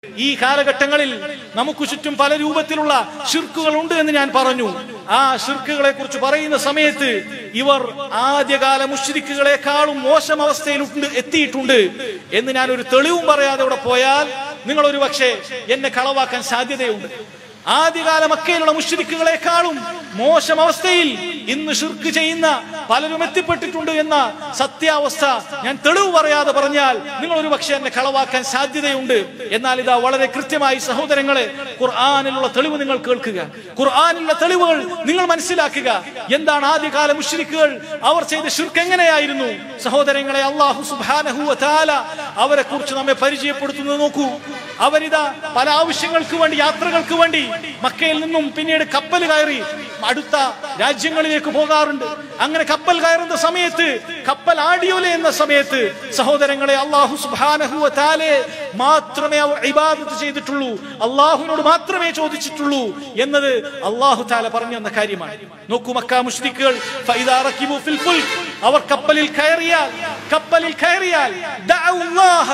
ഈ കാലഘട്ടങ്ങളിൽ നമുക്ക് ചുറ്റും പല രൂപത്തിലുള്ള ശിർക്കുകൾ ഉണ്ട് എന്ന് ഞാൻ പറഞ്ഞു. ആ ശിർക്കുകളെ കുറിച്ച് പറയുന്ന സമയത്ത് ഇവർ ആദ്യകാല മുശ്രിക്കുകളെക്കാളും മോശം അവസ്ഥയിൽ എത്തിയിട്ടുണ്ട് എന്ന് ഞാൻ ഒരു തെളിവും പറയാതെ ഇവിടെ പോയാൽ നിങ്ങൾ ഒരു പക്ഷേ എന്നെ കളവാക്കാൻ സാധ്യതയുണ്ട്. ആദ്യകാല മക്കയിലുള്ള മുശ്രിക്കുകളെക്കാളും മോശം അവസ്ഥയിൽ ഇന്ന് ശിർക്ക് ചെയ്യുന്ന പലരും എത്തിപ്പെട്ടിട്ടുണ്ട് എന്ന സത്യാവസ്ഥ ഞാൻ തെളിവ് പറയാതെ പറഞ്ഞാൽ നിങ്ങൾ ഒരു പക്ഷേ എന്നെ കളവാക്കാൻ സാധ്യതയുണ്ട്. എന്നാൽ ഇതാ വളരെ കൃത്യമായി സഹോദരങ്ങളെ ഖുർആനിലുള്ള തെളിവ് നിങ്ങൾ കേൾക്കുക, ഖുർആനിലുള്ള തെളിവുകൾ നിങ്ങൾ മനസ്സിലാക്കുക. എന്താണ് ആദ്യകാല മുശ്രിക്കുകൾ അവർ ചെയ്ത ശിർക്ക് എങ്ങനെയായിരുന്നു? സഹോദരങ്ങളെ, അല്ലാഹു സുബ്ഹാനഹു വ തആല അവരെ കുറിച്ച് നമ്മെ പരിചയപ്പെടുത്തുന്നത് നോക്കൂ. അവരിതാ പല ആവശ്യങ്ങൾക്ക് വേണ്ടി, യാത്രകൾക്ക് വേണ്ടി മക്കയിൽ നിന്നും പിന്നീട് കപ്പൽ കയറി അടുത്ത രാജ്യങ്ങളിലേക്ക് പോകാറുണ്ട്. അങ്ങനെ കപ്പൽ കയറുന്ന സമയത്ത്, കപ്പൽ ആടിയുലയുന്ന സമയത്ത് സഹോദരങ്ങളെ, അല്ലാഹു സുബ്ഹാനഹു വ തആലയെ മാത്രമേ അവർ ഇബാദത്ത് ചെയ്തിട്ടുള്ളൂ, അല്ലാഹുവിനോട് മാത്രമേ ചോദിച്ചിട്ടുള്ളൂ എന്നത് അല്ലാഹു തആല പറഞ്ഞു തന്ന കാര്യമാണ്. നോക്കൂ, മക്ക മുശ്രിക്കുകൾ ഫൈദാ റകിബു ഫിൽ ഫുൽക്, അവർ കപ്പലിൽ കയറിയാൽ ദഅഉല്ലാഹ,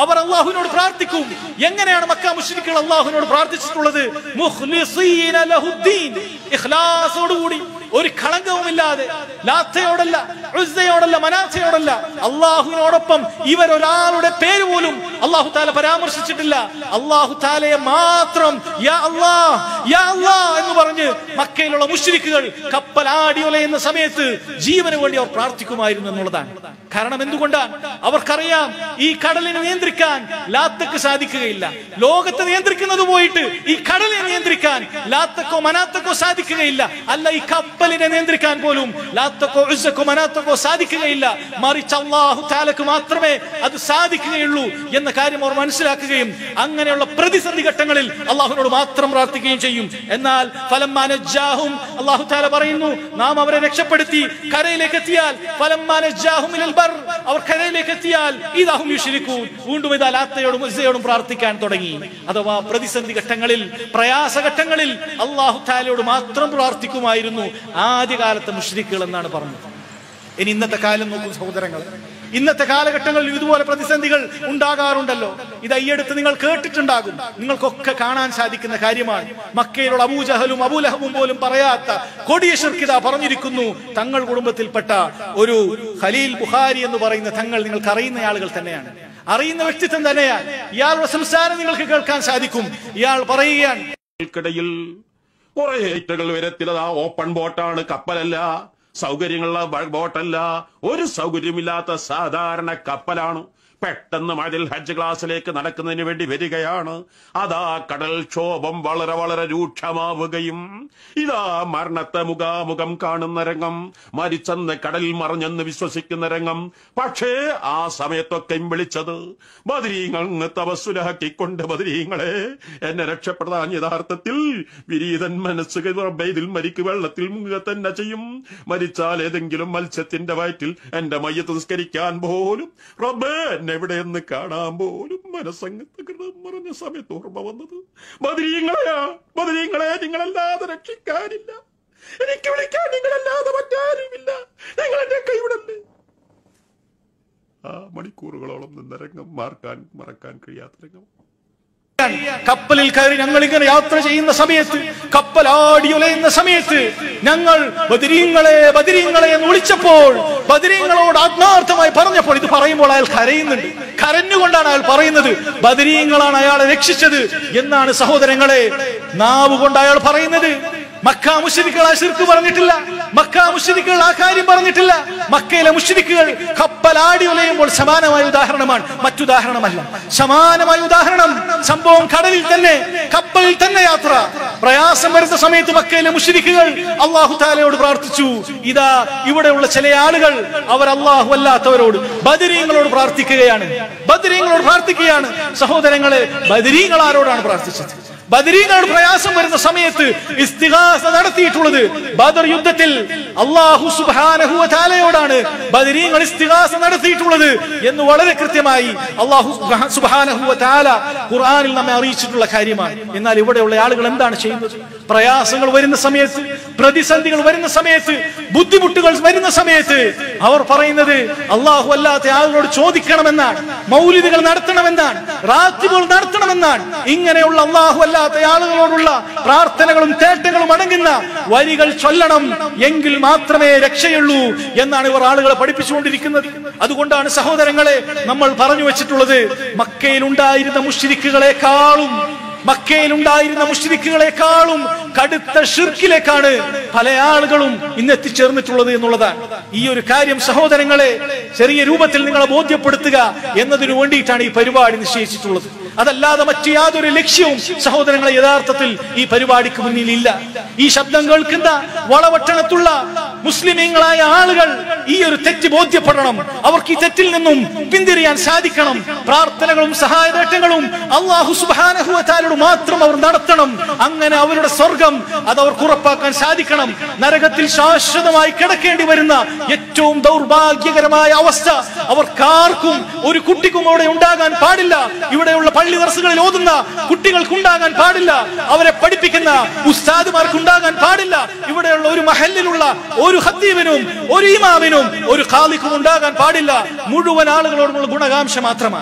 അവർ അല്ലാഹുവിനോട് പ്രാർത്ഥിക്കും. എങ്ങനെയാണ് മക്ക മുശ്രിക്കുകൾ അല്ലാഹുവിനോട് പ്രാർത്ഥിച്ചിട്ടുള്ളത്? മുഖ്ലിസീന ലഹുദ്ദീൻ, ഇഖ്ലാസോടുകൂടി, ഒരു കളങ്കവുമില്ലാതെ, ലാത്തയോടല്ല, ഉസ്സയോടല്ല, മനാത്തയോടല്ല, അല്ലാഹുവിനോടൊപ്പം ഇവരൊരാളുടെ പേര് പോലും അല്ലാഹു തആല പരാമർശിച്ചിട്ടില്ല. അല്ലാഹു തആലയെ മാത്രം യാ അല്ലാഹ് യാ അല്ലാഹ് എന്ന് പറഞ്ഞ് മക്കയിലുള്ള മുശ്രിക്കുകൾ കപ്പൽ ആടിയുലയുന്ന സമയത്ത് ജീവന് വേണ്ടി അവർ പ്രാർത്ഥിക്കുമായിരുന്നു എന്നുള്ളതാണ്. കാരണം എന്തുകൊണ്ടാണ്? അവർക്കറിയാം ഈ കടലിനെ നിയന്ത്രിക്കാൻ ലാത്തക്ക് സാധിക്കുകയില്ല. ലോകത്തെ നിയന്ത്രിക്കുന്നത് പോയിട്ട് ഈ കടലിനെ നിയന്ത്രിക്കാൻ ലാത്തക്കോ മനാത്തക്കോ സാധിക്കുകയില്ല. അല്ല, ഈ കപ്പലിനെ നിയന്ത്രിക്കാൻ പോലും ലാത്തക്കോ ഉസ്സക്കോ മനാത്തക്കോ സാധിക്കുകയില്ല. മറിച്ച് അല്ലാഹു തആലക്ക് മാത്രമേ അത് സാധിക്കുകയുള്ളൂ എന്ന കാര്യം അവർ മനസ്സിലാക്കുകയും അങ്ങനെയുള്ള പ്രതിസന്ധി ഘട്ടങ്ങളിൽ അല്ലാഹുവിനോട് മാത്രം പ്രാർത്ഥിക്കുകയും ചെയ്യും. എന്നാൽ ഫലമ്മാ നജ്ജാഹും, അല്ലാഹു തആല പറയുന്നു, നാം അവരെ രക്ഷപ്പെടുത്തി കരയിലേക്ക് എത്തിയാൽ, ഫലമ്മാ നജ്ജാഹും ഇലൽ ബർ, അവർ കരയിലേക്ക് എത്തിയാൽ ഇദാഹും യുശ്രികൂൻ, വീണ്ടും ഇതാ ലാത്തയോടും ഉസ്സയോടും പ്രാർത്ഥിക്കാൻ തുടങ്ങി. അഥവാ പ്രതിസന്ധി ഘട്ടങ്ങളിൽ, പ്രയാസഘട്ടങ്ങളിൽ അല്ലാഹു തആലയോട് മാത്രം പ്രാർത്ഥിക്കുമായിരുന്നു ആദ്യകാലത്തെ മുശ്രിക്കുകൾ എന്നാണ് പറഞ്ഞത്. ഇനി ഇന്നത്തെ കാലം നോക്കൂ സഹോദരങ്ങൾ, ഇന്നത്തെ കാലഘട്ടങ്ങളിൽ ഇതുപോലെ പ്രതിസന്ധികൾ ഉണ്ടാകാറുണ്ടല്ലോ. ഇത് ഈയടുത്ത് നിങ്ങൾ കേട്ടിട്ടുണ്ടാകും, നിങ്ങൾക്കൊക്കെ കാണാൻ സാധിക്കുന്ന കാര്യമാണ്. മക്കയിലുള്ള അബൂജഹലും അബൂലഹബും പോലും പറയാത്ത കൊടിയ ശിർക്ക് ഇതാ പറഞ്ഞിരിക്കുന്നു. തങ്ങൾ കുടുംബത്തിൽപ്പെട്ട ഒരു ഖലീൽ ബുഖാരി എന്ന് പറയുന്ന തങ്ങൾ, നിങ്ങൾക്ക് അറിയുന്ന ആളുകൾ തന്നെയാണ്, അറിയുന്ന വ്യക്തിത്വം തന്നെയാണ്. ഇയാളുടെ സംസാരം നിങ്ങൾക്ക് കേൾക്കാൻ സാധിക്കും. ഇയാൾ പറയുകയാണ്, കുറെ ഹൈറ്റുകൾ ഉയരത്തിലതാ ഓപ്പൺ ബോട്ടാണ്, കപ്പലല്ല, സൗകര്യങ്ങളുള്ള ബോട്ടല്ല, ഒരു സൗകര്യമില്ലാത്ത സാധാരണ കപ്പലാണ്. പെട്ടെന്ന് മതിൽ ഹജ്ജ് ക്ലാസ്സിലേക്ക് നടക്കുന്നതിന് വേണ്ടി വരികയാണ്. അതാ കടൽ ക്ഷോഭം വളരെ വളരെ രൂക്ഷമാവുകയും ഇതാ മരണത്തെ മുഖാമുഖം കാണുന്ന രംഗം, മരിച്ചെന്ന് കടലിൽ മറിഞ്ഞെന്ന് വിശ്വസിക്കുന്ന രംഗം. പക്ഷേ ആ സമയത്തൊക്കെയും വിളിച്ചത് ബദരീങ്ങൾ തപസ്സുലാക്കിക്കൊണ്ട്, ബദരീങ്ങളെ എന്നെ രക്ഷപ്പെടാൻ യഥാർത്ഥത്തിൽ വിരീതൻ മനസ്സ് ഇതിൽ മരിക്ക് വെള്ളത്തിൽ മുങ്ങുക തന്നെ ചെയ്യും. മരിച്ചാൽ ഏതെങ്കിലും മത്സ്യത്തിന്റെ വയറ്റിൽ എന്റെ മയ്യത്ത് നിസ്കരിക്കാൻ പോലും, റബ്ബേ എവിടെയെന്ന് കാണാൻ പോലും മനസ്സങ്ങ് മറിഞ്ഞ സമയത്ത് ഓർമ്മ വന്നത് ബദരീങ്ങളെ നിങ്ങളല്ലാതെ രക്ഷിക്കാനില്ല, എനിക്ക് വിളിക്കാൻ നിങ്ങളല്ലാതെ മറ്റാരുമില്ല, നിങ്ങൾ എന്റെ കൈവിടല്ലേ. ആ മണിക്കൂറുകളോളം നിന്ന രംഗം മറക്കാൻ കഴിയാത്ത രംഗം. കപ്പലിൽ കയറി ഞങ്ങൾ ഇങ്ങനെ യാത്ര ചെയ്യുന്ന സമയത്ത്, കപ്പൽ ആടിയുലയുന്ന സമയത്ത് ഞങ്ങൾ ബദരീങ്ങളെ ബദരീങ്ങളെ എന്ന് വിളിച്ചപ്പോൾ, ബദരീങ്ങളോട് ആത്മാർത്ഥമായി പറഞ്ഞപ്പോൾ, ഇത് പറയുമ്പോൾ അയാൾ കരയുന്നുണ്ട്, കരഞ്ഞുകൊണ്ടാണ് അയാൾ പറയുന്നത്. ബദരീങ്ങളാണ് അയാളെ രക്ഷിച്ചത് എന്നാണ് സഹോദരങ്ങളെ നാവ് കൊണ്ട് അയാൾ പറയുന്നത്. മക്ക മുശ്രിക്കുകൾ ആ ശിർക്ക് പറഞ്ഞിട്ടില്ല, മക്ക മുശ്രിക്കുകൾ ആ കാര്യം പറഞ്ഞിട്ടില്ല. മക്കയിലെ മുശ്രിക്കുകൾ കപ്പൽ ആടിയുലയുമ്പോൾ സമാനമായ ഉദാഹരണമാണ്, മറ്റുദാഹരണമല്ല. സമാനമായ ഉദാഹരണം, സംഭവം കടലിൽ തന്നെ, കപ്പലിൽ തന്നെ യാത്ര. പ്രയാസം വരുന്ന സമയത്ത് മക്കയിലെ മുശ്രിക്കുകൾ അല്ലാഹു തആലയോട് പ്രാർത്ഥിച്ചു. ഇതാ ഇവിടെയുള്ള ചില ആളുകൾ അവർ അല്ലാഹു അല്ലാത്തവരോട്, ബദരീങ്ങളോട് പ്രാർത്ഥിക്കുകയാണ്, ബദരീങ്ങളോട് പ്രാർത്ഥിക്കുകയാണ്. സഹോദരങ്ങളെ, ബദരീങ്ങൾ ആരോടാണ് പ്രാർത്ഥിച്ചത്? ബദരീങ്ങളോട് പ്രയാസം വരുന്ന സമയത്ത് ഇസ്തിഗാസ നടത്തിയിട്ടുള്ളത് ബദർ യുദ്ധത്തിൽ അല്ലാഹു സുബ്ഹാനഹു വ തആലയോടാണ് ബദരീങ്ങൾ ഇസ്തിഗാസ നടത്തിയിട്ടുള്ളത് എന്ന് വളരെ കൃത്യമായി അല്ലാഹു സുബ്ഹാനഹു വ തആല ഖുർആനിൽ നമ്മെ അറിയിച്ചിട്ടുള്ള കാര്യമാണ്. എന്നാൽ ഇവിടെയുള്ള ആളുകൾ എന്താണ് ചെയ്യുന്നത്? പ്രയാസങ്ങൾ വരുന്ന സമയത്ത്, പ്രതിസന്ധികൾ വരുന്ന സമയത്ത്, ബുദ്ധിമുട്ടുകൾ വരുന്ന സമയത്ത് അവർ പറയുന്നത് അള്ളാഹു അല്ലാത്ത ആളുകളോട് ചോദിക്കണമെന്നാണ്, മൗലിദുകൾ നടത്തണമെന്നാണ്, റാത്തിബുകൾ നടത്തണമെന്നാണ്. ഇങ്ങനെയുള്ള അള്ളാഹു അല്ലാത്ത ആളുകളോടുള്ള പ്രാർത്ഥനകളും തേട്ടങ്ങളും അടങ്ങുന്ന വരികൾ ചൊല്ലണം, എങ്കിൽ മാത്രമേ രക്ഷയുള്ളൂ എന്നാണ് ഇവർ ആളുകളെ പഠിപ്പിച്ചുകൊണ്ടിരിക്കുന്നത്. അതുകൊണ്ടാണ് സഹോദരങ്ങളെ നമ്മൾ പറഞ്ഞു വെച്ചിട്ടുള്ളത്, മക്കയിൽ ഉണ്ടായിരുന്ന മുശ്രിക്കുകളെക്കാളും കടുത്ത ഷിർക്കിലേക്കാണ് പല ആളുകളും ഇന്ന് എത്തിച്ചേർന്നിട്ടുള്ളത് എന്നുള്ളതാണ്. ഈ ഒരു കാര്യം സഹോദരങ്ങളെ ചെറിയ രൂപത്തിൽ നിങ്ങളെ ബോധ്യപ്പെടുത്തുക എന്നതിനു വേണ്ടിയിട്ടാണ് ഈ പരിപാടി നിശ്ചയിച്ചിട്ടുള്ളത്. അതല്ലാതെ മറ്റു യാതൊരു ലക്ഷ്യവും സഹോദരങ്ങളെ യഥാർത്ഥത്തിൽ ഈ പരിപാടിക്ക് മുന്നിലില്ല. ഈ ശബ്ദം കേൾക്കുന്ന വളവട്ടണത്തുള്ള മുസ്ലിമീങ്ങളായ ആളുകൾ ഈ ഒരു തെറ്റ് ബോധ്യപ്പെടണം. അവർക്ക് ഈ തെറ്റിൽ നിന്നും പിന്തിരിയാൻ സാധിക്കണം. പ്രാർത്ഥനകളും സഹായതേട്ടങ്ങളും അല്ലാഹു സുബ്ഹാനഹു വ തആലയോട് മാത്രം അവർ നടത്തണം. അങ്ങനെ അവരുടെ സ്വർഗം അത് അവർക്ക് ഉറപ്പാക്കാൻ സാധിക്കണം. നരകത്തിൽ ശാശ്വതമായി കിടക്കേണ്ടി വരുന്ന ഏറ്റവും ദൗർഭാഗ്യകരമായ അവസ്ഥ അവർക്കാർക്കും, ഒരു കുട്ടിക്കും അവിടെ ഉണ്ടാകാൻ പാടില്ല. ഇവിടെയുള്ള പള്ളി ദർസുകളിൽ ഓതുന്ന കുട്ടികൾക്കുണ്ടാകാൻ പാടില്ല. അവരെ പഠിപ്പിക്കുന്ന ഉസ്താദുമാർക്കുണ്ടാകാൻ പാടില്ല. ഇവിടെയുള്ള ഒരു മഹല്ലിലുള്ള ഒരു ഖത്തീബിനും ഒരു ഇമാമിനും ഒരു ഖാദിക്കും ഉണ്ടാകാൻ പാടില്ല. മുഴുവൻ ആളുകളോടുമുള്ള ഗുണകാംക്ഷ മാത്രമാണ്.